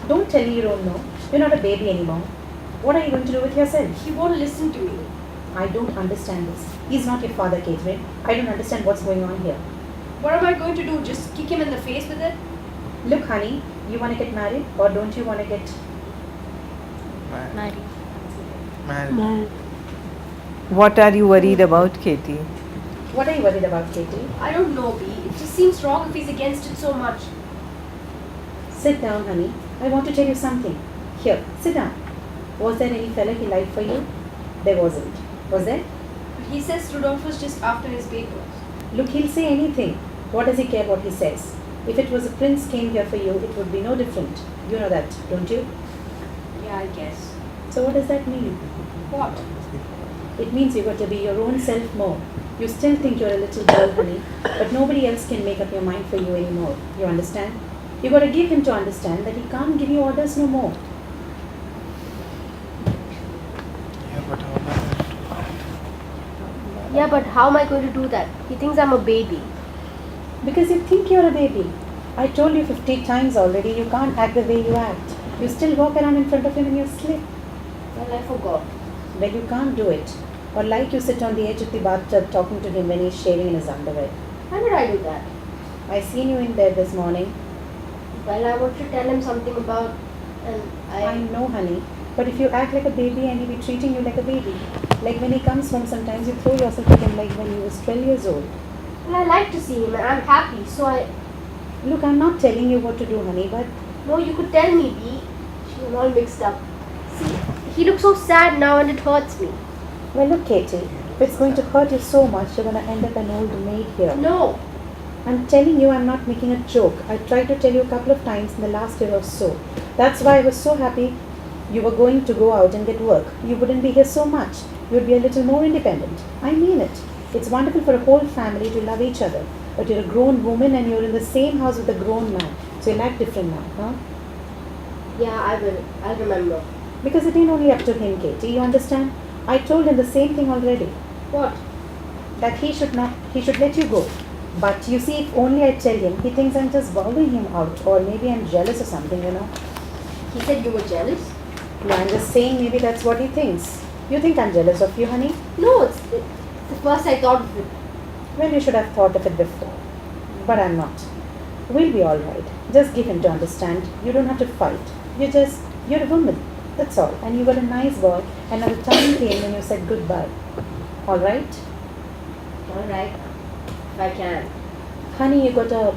Don't tell me you don't know. You're not a baby anymore. What are you going to do with yourself? He won't listen to me. I don't understand this. He's not your father, Catherine. I don't understand what's going on here. What am I going to do? Just kick him in the face with it? Look, honey, you want to get married or don't you want to get... Married. What are you worried about, Katie? What are you worried about, Katie? I don't know, B. It just seems wrong if he's against it so much. Sit down, honey. I want to tell you something. Here, sit down. Was there any fella he liked for you? There wasn't. Was there? But he says Rudolph was just after his papers. Look, he'll say anything. What does he care what he says? If it was a prince came here for you, it would be no different. You know that, don't you? Yeah, I guess. So what does that mean? What? It means you got to be your own self more. You still think you're a little girl, honey, but nobody else can make up your mind for you anymore. You understand? You got to give him to understand that he can't give you orders no more. Yeah, but how am I going to do that? Yeah, but how am I going to do that? He thinks I'm a baby. Because you think you're a baby. I told you 50 times already, you can't act the way you act. You still walk around in front of him in your slip. Well, I forgot. Well, you can't do it. Or like you sit on the edge of the bathtub talking to him when he's shaving in his underwear. Why would I do that? I seen you in there this morning. Well, I want to tell him something about... And I know, honey. But if you act like a baby and he'll be treating you like a baby. Like when he comes home, sometimes you throw yourself at him like when he was 12 years old. Well, I like to see him and I'm happy, so I... Look, I'm not telling you what to do, honey, but... No, you could tell me, B. She's all mixed up. See, he looks so sad now and it hurts me. Well, look, Katie. If it's going to hurt you so much, you're going to end up an old maid here. No. I'm telling you, I'm not making a joke. I tried to tell you a couple of times in the last year or so. That's why I was so happy you were going to go out and get work. You wouldn't be here so much. You'd be a little more independent. I mean it. It's wonderful for a whole family to love each other. But you're a grown woman and you're in the same house with a grown man. So you'll act different now, huh? Yeah, I will. I'll remember. Because it ain't only up to him, Katie. You understand? I told him the same thing already. What? That he should let you go. But you see, if only I tell him, he thinks I'm just bowling him out. Or maybe I'm jealous or something, you know. He said you were jealous? No, I'm just saying maybe that's what he thinks. You think I'm jealous of you, honey? No, it's the first I thought of it. Well, you should have thought of it before. But I'm not. We'll be alright. Just give him to understand. You don't have to fight. You're a woman. That's all. And you got a nice boy. And now the time came when you said goodbye. Alright? Alright. If I can. Honey, you got a...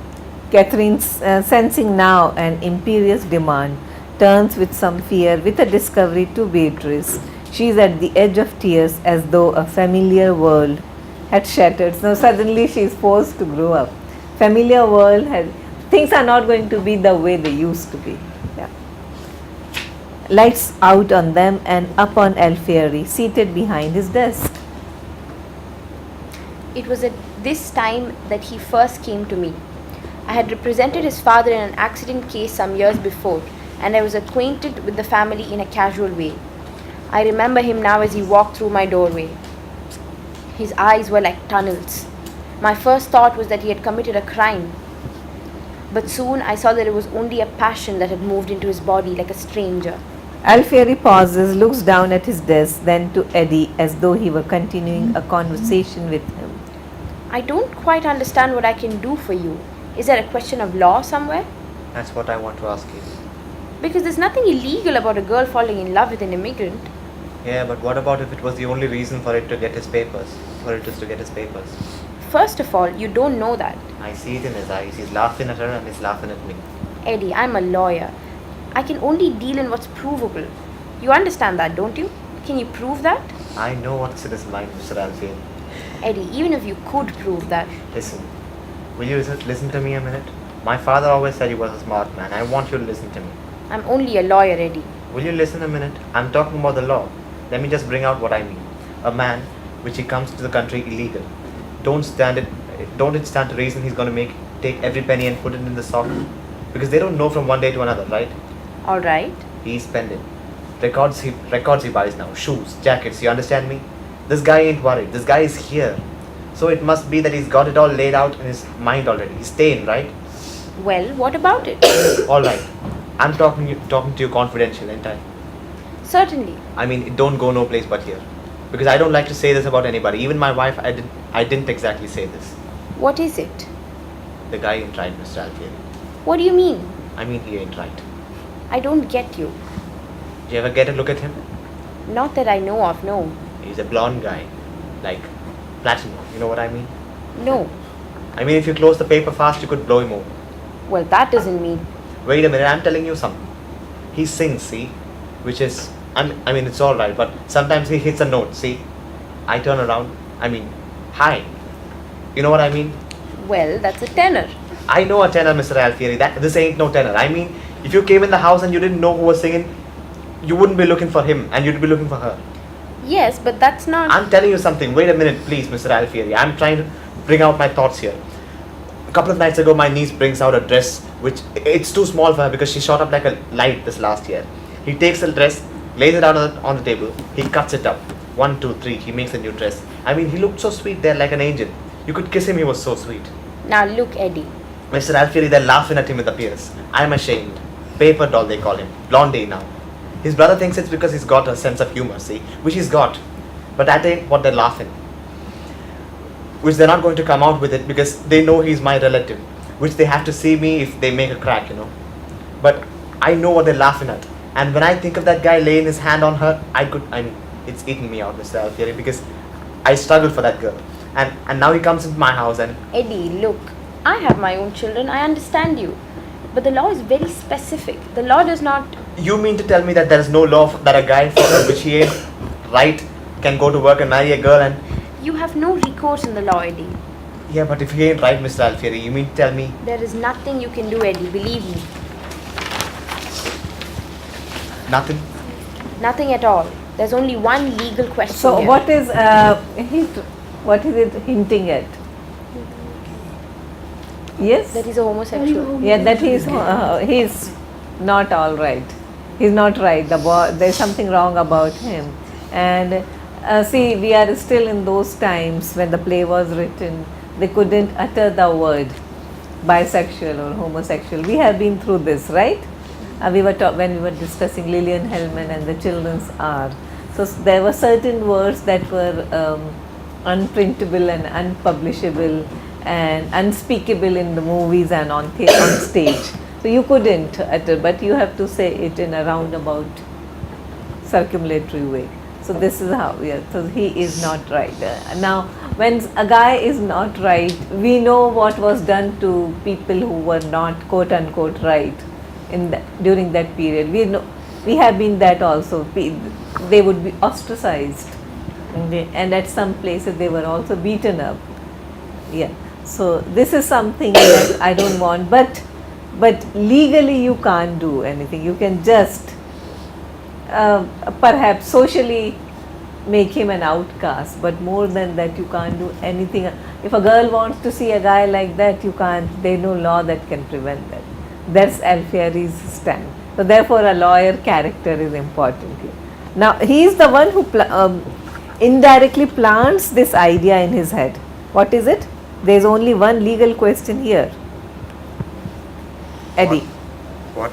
Catherine, sensing now an imperious demand, turns with some fear with a discovery to Beatrice. She is at the edge of tears as though a familiar world had shattered. So suddenly she is forced to grow up. Familiar world has... Things are not going to be the way they used to be. Yeah. Lights out on them and up on Alfieri, seated behind his desk. It was at this time that he first came to me. I had represented his father in an accident case some years before, and I was acquainted with the family in a casual way. I remember him now as he walked through my doorway. His eyes were like tunnels. My first thought was that he had committed a crime. But soon I saw that it was only a passion that had moved into his body like a stranger. Alfieri pauses, looks down at his desk, then to Eddie as though he were continuing a conversation with him. I don't quite understand what I can do for you. Is there a question of law somewhere? That's what I want to ask you. Because there's nothing illegal about a girl falling in love with an immigrant. Yeah, but what about if it was the only reason for it to get his papers? For it is to get his papers. First of all, you don't know that. I see it in his eyes. He's laughing at her and he's laughing at me. Eddie, I'm a lawyer. I can only deal in what's provable. You understand that, don't you? Can you prove that? I know what's in his mind, Mr. Alfieri. Eddie, even if you could prove that. Listen. Will you listen to me a minute? My father always said you was a smart man. I want you to listen to me. I'm only a lawyer, Eddie. Will you listen a minute? I'm talking about the law. Let me just bring out what I mean. A man, which he comes to the country illegal. Don't it stand to reason he's going to take every penny and put it in the sock? Because they don't know from one day to another, right? Alright. He's spending. Records he buys now. Shoes, jackets, you understand me? This guy ain't worried. This guy is here. So it must be that he's got it all laid out in his mind already. He's staying, right? Well, what about it? Alright. I'm talking to you confidential, ain't I? Certainly. I mean, it don't go no place but here. Because I don't like to say this about anybody. Even my wife, I didn't exactly say this. What is it? The guy ain't right, Mr. Alfieri. What do you mean? I mean, he ain't right. I don't get you. Did you ever get a look at him? Not that I know of, no. He's a blonde guy. Like, platinum. You know what I mean? No. I mean, if you close the paper fast, you could blow him over. Well, that doesn't mean. Wait a minute, I'm telling you something. He sings, see? Which is, I mean, it's alright, but sometimes he hits a note, see? I turn around, I mean, hi. You know what I mean? Well, that's a tenor. I know a tenor, Mr. Alfieri. This ain't no tenor. I mean, if you came in the house and you didn't know who was singing, you wouldn't be looking for him and you'd be looking for her. Yes, but that's not. I'm telling you something. Wait a minute, please, Mr. Alfieri. I'm trying to bring out my thoughts here. A couple of nights ago, my niece brings out a dress which it's too small for her because she shot up like a light this last year. He takes the dress, lays it out on the table. He cuts it up. 1, 2, 3. He makes a new dress. I mean, he looked so sweet there, like an angel. You could kiss him. He was so sweet. Now look, Eddie. Mr. Alfieri, they're laughing at him with the peers. I'm ashamed. Paper doll, they call him. Blondie now. His brother thinks it's because he's got a sense of humor, see, which he's got. But that ain't what they're laughing. Which they're not going to come out with it because they know he's my relative. Which they have to see me if they make a crack, you know. But I know what they're laughing at. And when I think of that guy laying his hand on her, it's eating me out, Mr. Alfieri, because I struggled for that girl. And now he comes into my house and... Eddie, look. I have my own children. I understand you. But the law is very specific. The law does not... You mean to tell me that there is no law that a guy for which he ain't right can go to work and marry a girl and... You have no recourse in the law, Eddie. Yeah, but if he ain't right, Mr. Alfieri, you mean to tell me... There is nothing you can do, Eddie. Believe me. Nothing? Nothing at all. There's only one legal question So here. what is it hinting at? Yes? That he's a homosexual. Yeah, that he's not all right. He's not right. There's something wrong about him. And see, we are still in those times when the play was written. They couldn't utter the word bisexual or homosexual. We have been through this, right? When we were discussing Lillian Hellman and the Children's Hour. So there were certain words that were unprintable and unpublishable and unspeakable in the movies and on stage. So you couldn't utter, but you have to say it in a roundabout, circumlatory way. So this is how, so he is not right. Now, when a guy is not right, we know what was done to people who were not quote unquote right during that period. We have been that also. They would be ostracized, and at some places they were also beaten up. Yeah. So this is something that I don't want, but legally you can't do anything. You can just perhaps socially make him an outcast, but more than that you can't do anything. If a girl wants to see a guy like that, you can't. There's no law that can prevent that. That's Alfieri's stand. So therefore a lawyer character is important here. Now he is the one who indirectly plants this idea in his head. What is it? There is only one legal question here. Eddie. What?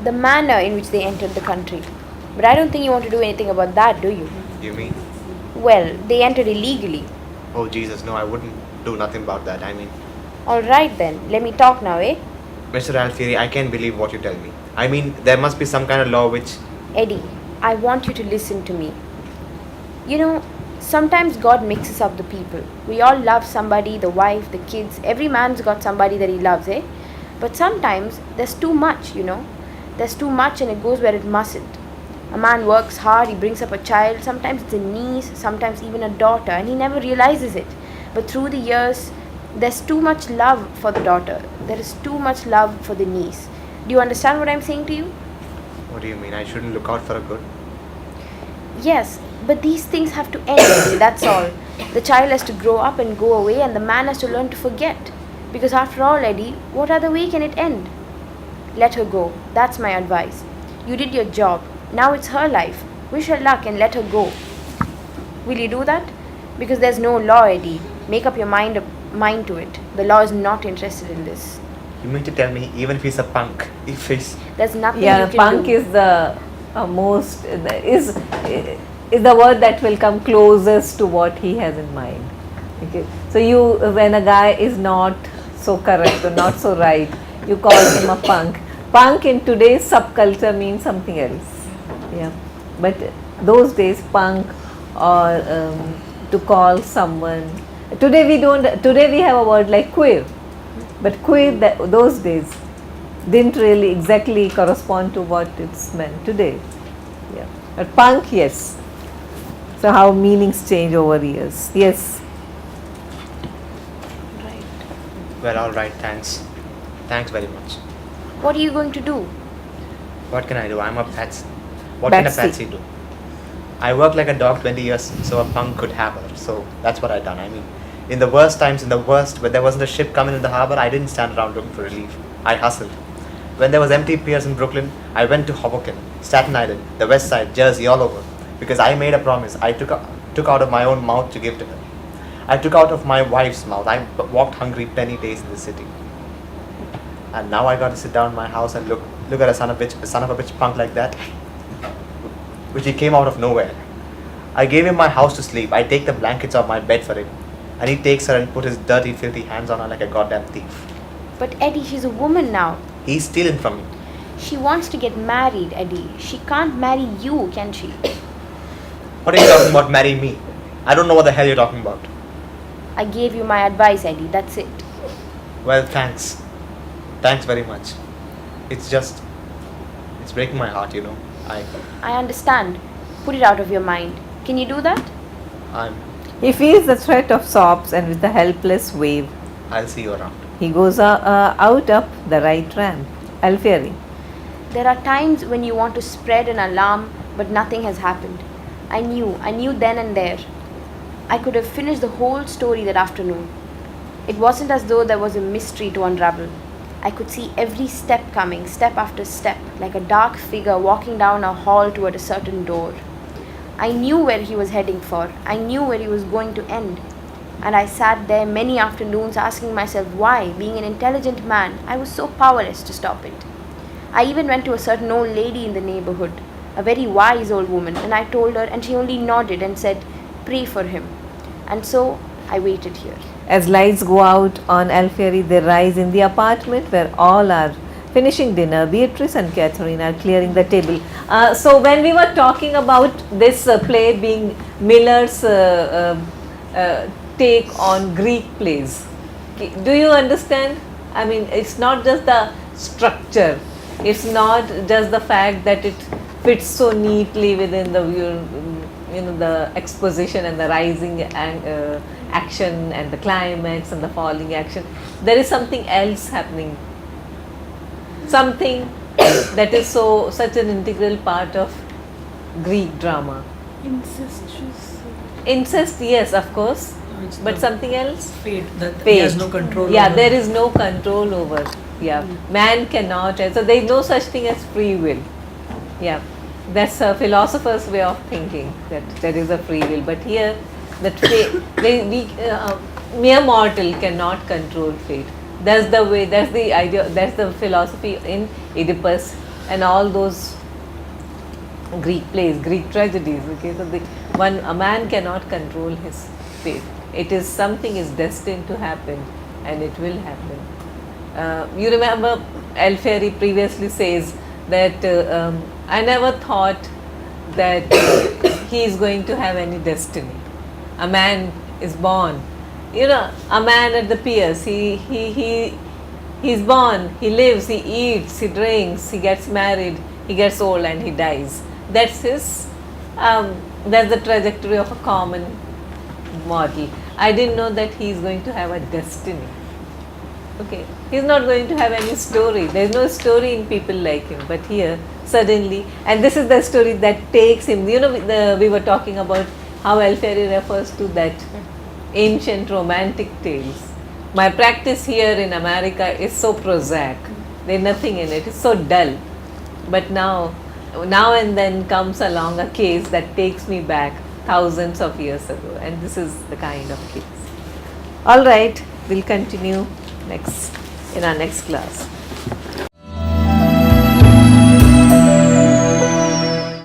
The manner in which they entered the country. But I don't think you want to do anything about that, do you? You mean? Well, they entered illegally. Oh Jesus, no, I wouldn't do nothing about that. I mean... Alright then, let me talk now, eh? Mr. Alfieri, I can't believe what you tell me. I mean, there must be some kind of law which... Eddie, I want you to listen to me. You know, sometimes God mixes up the people. We all love somebody, the wife, the kids. Every man's got somebody that he loves, eh? But sometimes there's too much, you know. There's too much and it goes where it mustn't. A man works hard, he brings up a child, sometimes it's a niece, sometimes even a daughter, and he never realizes it. But through the years, there's too much love for the daughter. There is too much love for the niece. Do you understand what I'm saying to you? What do you mean? I shouldn't look out for a good? Yes, but these things have to end, Eddie, that's all. The child has to grow up and go away, and the man has to learn to forget. Because after all, Eddie, what other way can it end? Let her go. That's my advice. You did your job. Now it's her life. Wish her luck and let her go. Will you do that? Because there's no law, Eddie. Make up your mind to it. The law is not interested in this. You mean to tell me even if he's a punk, if he's There's nothing Yeah, you can punk do. is the most is the word that will come closest to what he has in mind. Okay, so you when a guy is not so correct or not so right, you call him a punk. Punk in today's subculture means something else. Yeah, but those days punk or to call someone. Today we don't. Today we have a word like queer, but queer those days didn't really exactly correspond to what it's meant today. Yeah, but punk, yes. So how meanings change over years. Yes. well, all right, thanks. Thanks very much. What are you going to do? What can I do? I'm a patsy. What can a Patsy. patsy do? I worked like a dog 20 years, so a punk could have her. So that's what I done. I mean, in the worst times, when there wasn't a ship coming in the harbor, I didn't stand around looking for relief. I hustled. When there was empty piers in Brooklyn, I went to Hoboken, Staten Island, the West Side, Jersey, all over, because I made a promise. I took out of my own mouth to give to her. I took out of my wife's mouth. I walked hungry plenty days in the city. And now I got to sit down in my house and look at a son of a bitch punk like that, which he came out of nowhere. I gave him my house to sleep. I take the blankets off my bed for him, and he takes her and put his dirty, filthy hands on her like a goddamn thief. But Eddie, she's a woman now. He's stealing from me. She wants to get married, Eddie. She can't marry you, can she? What are you talking about? Marry me? I don't know what the hell you're talking about. I gave you my advice, Eddie. That's it. Well, thanks. Thanks very much. It's breaking my heart, you know. I understand. Put it out of your mind. Can you do that? He feels the threat of sobs, and with a helpless wave, I'll see you around. he goes out up the right ramp. Alfieri. There are times when you want to spread an alarm, but nothing has happened. I knew then and there. I could have finished the whole story that afternoon. It wasn't as though there was a mystery to unravel. I could see every step coming, step after step, like a dark figure walking down a hall toward a certain door. I knew where he was heading for. I knew where he was going to end. And I sat there many afternoons asking myself why, being an intelligent man, I was so powerless to stop it. I even went to a certain old lady in the neighborhood, a very wise old woman, and I told her, and she only nodded and said, "Pray for him." And so I waited here. As lights go out on Alfieri, they rise in the apartment where all are finishing dinner. Beatrice and Catherine are clearing the table. So when we were talking about this play being Miller's take on Greek plays, do you understand? I mean, it's not just the structure. It's not just the fact that it fits so neatly within the the exposition and the rising action and the climax and the falling action. There is something else happening, something that is such an integral part of Greek drama. Incest, yes, of course, but something else. Fate that he Fate. has no control. Yeah, over. there is no control over. Yeah, man cannot, so there is no such thing as free will. Yeah, that's a philosopher's way of thinking, that there is a free will. But here, that mere mortal cannot control fate. That's the way. That's the idea. That's the philosophy in Oedipus and all those Greek plays, Greek tragedies. Okay, so a man cannot control his fate. It is something is destined to happen, and it will happen. You remember Alfieri previously says that I never thought that he is going to have any destiny. A man is born, a man at the piers. He's born, he lives, he eats, he drinks, he gets married, he gets old, and he dies. That's that's the trajectory of a common mortal. I didn't know that he is going to have a destiny. Okay, he's not going to have any story. There's no story in people like him. But here, suddenly, and this is the story that takes him. We were talking about how Alfieri refers to that ancient romantic tales. My practice here in America is so prosaic. There's nothing in it. It's so dull. But now and then comes along a case that takes me back thousands of years ago, and this is the kind of case. All right, we'll continue next. in our next class.